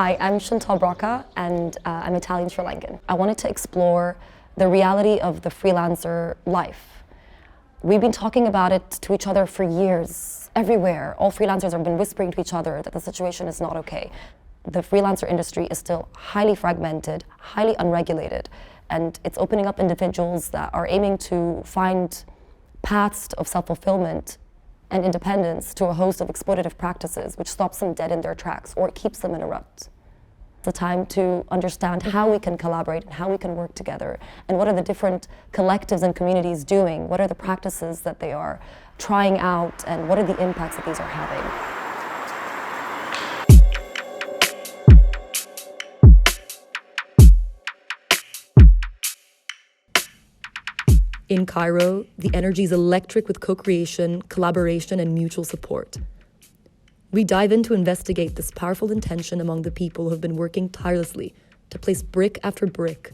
Hi, I'm Chantal Brocca, and I'm Italian Sri Lankan. I wanted to explore the reality of the freelancer life. We've been talking about it to each other for years, everywhere. All freelancers have been whispering to each other that the situation is not okay. The freelancer industry is still highly fragmented, highly unregulated, and it's opening up individuals that are aiming to find paths of self-fulfillment and independence to a host of exploitative practices which stops them dead in their tracks or it keeps them in a rut. It's a time to understand how we can collaborate and how we can work together and what are the different collectives and communities doing, what are the practices that they are trying out and what are the impacts that these are having. In Cairo, the energy is electric with co-creation, collaboration, and mutual support. We dive in to investigate this powerful intention among the people who have been working tirelessly to place brick after brick,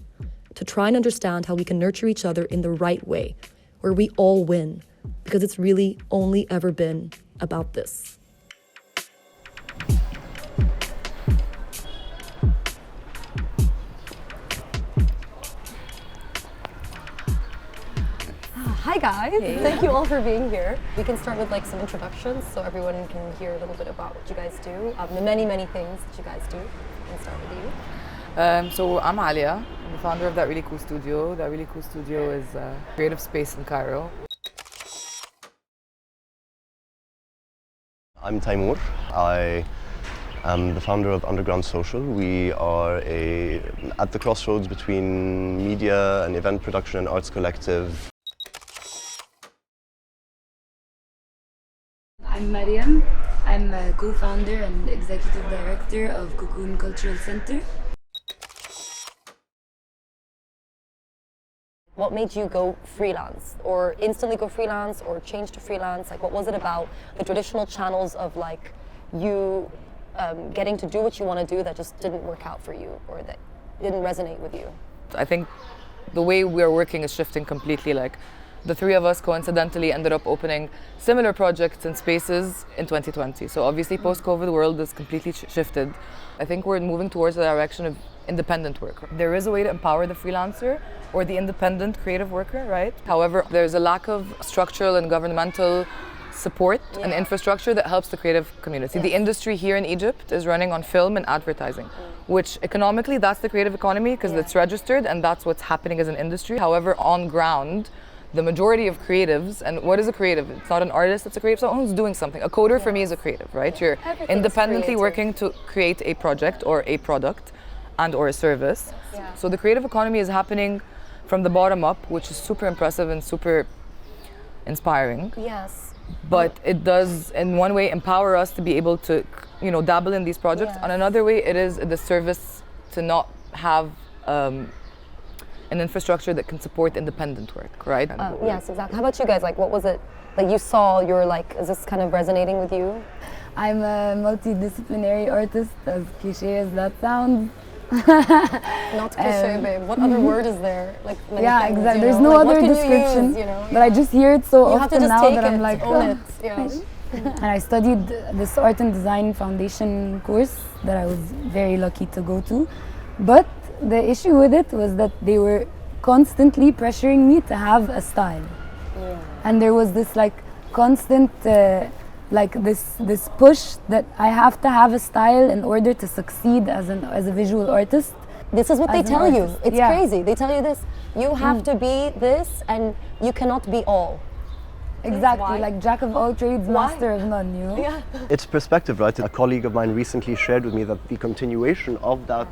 to try and understand how we can nurture each other in the right way, where we all win, because it's really only ever been about this. Hi guys, Thank you all for being here. We can start with like some introductions so everyone can hear a little bit about what you guys do, the many things that you guys do. We can start with you. So I'm Alya, I'm the founder of That Really Cool Studio. That Really Cool Studio is a creative space in Cairo. I'm Taymour. I am the founder of Underground Social. We are at the crossroads between media and event production and arts collective. I'm Mariam. I'm a co-founder and executive director of Cocoon Cultural Center. What made you go freelance or instantly go freelance or change to freelance? Like what was it about the traditional channels of like you getting to do what you want to do that just didn't work out for you or that didn't resonate with you? I think the way we're working is shifting completely. Like the three of us coincidentally ended up opening similar projects and spaces in 2020. So obviously post-COVID world is completely shifted. I think we're moving towards the direction of independent work. There is a way to empower the freelancer or the independent creative worker, right? However, there's a lack of structural and governmental support and infrastructure that helps the creative community. The industry here in Egypt is running on film and advertising, which economically that's the creative economy because it's registered and that's what's happening as an industry. However, on ground, the majority of creatives, and what is a creative? It's not an artist, it's a creative, someone who's doing something. A coder for me is a creative, right? You're independently working to create a project or a product and or a service. So the creative economy is happening from the bottom up, which is super impressive and super inspiring. Yes. But it does, in one way, empower us to be able to, dabble in these projects. On another way, it is a disservice to not have an infrastructure that can support independent work, right? Yes, exactly. How about you guys? Like, what was it that you saw? You're like, is this kind of resonating with you? I'm a multidisciplinary artist, as cliche as that sounds. Not cliche, babe. What other word is there? Like, exactly. Things, There's no like, other description. But I just hear it so often now that I'm like, own it. And I studied this art and design foundation course that I was very lucky to go to. But the issue with it was that they were constantly pressuring me to have a style. And there was this like constant this push that I have to have a style in order to succeed as a visual artist. This is what they tell you. It's crazy. They tell you this. You have to be this and you cannot be all. Exactly, like jack of all trades, master of none, It's perspective, right? A colleague of mine recently shared with me that the continuation of that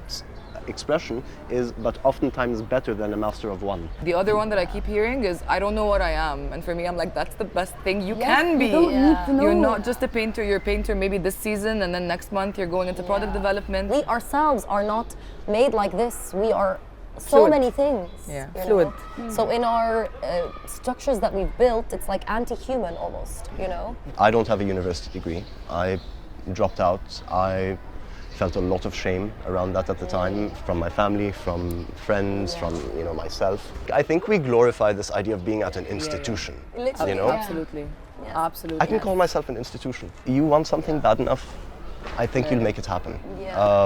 expression is but oftentimes better than a master of one. The other one that I keep hearing is I don't know what I am, and for me I'm like that's the best thing you can be. You don't need to know. You're not just a painter, you're a painter maybe this season and then next month you're going into product development. We ourselves are not made like this. We are so many things. Fluid. So in our structures that we've built, it's like anti-human almost, I don't have a university degree. I dropped out. I felt a lot of shame around that at the time, from my family, from friends, from myself. I think we glorify this idea of being at an institution. Literally. Absolutely. Absolutely. I can call myself an institution. You want something bad enough, I think you'll make it happen,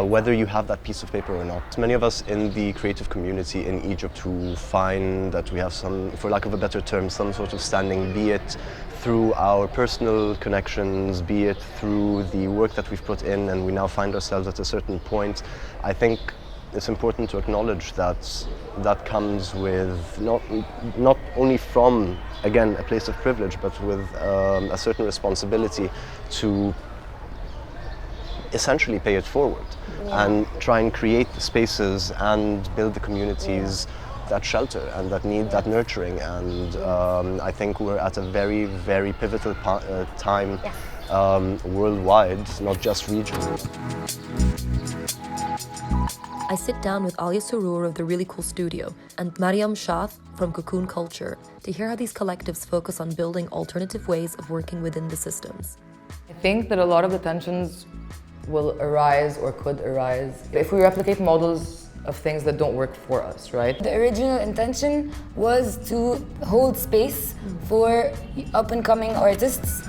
whether you have that piece of paper or not. Many of us in the creative community in Egypt who find that we have some, for lack of a better term, some sort of standing, be it through our personal connections, be it through the work that we've put in, and we now find ourselves at a certain point. I think it's important to acknowledge that that comes with not only from, again, a place of privilege, but with a certain responsibility to essentially pay it forward and try and create the spaces and build the communities that shelter and that need that nurturing. And I think we're at a very, very pivotal time worldwide, not just regionally. I sit down with Alya Sorour of the Really Cool Studio and Mariam Shath from Cocoon Culture to hear how these collectives focus on building alternative ways of working within the systems. I think that a lot of the tensions will arise or could arise if we replicate models of things that don't work for us, right? The original intention was to hold space for up-and-coming artists.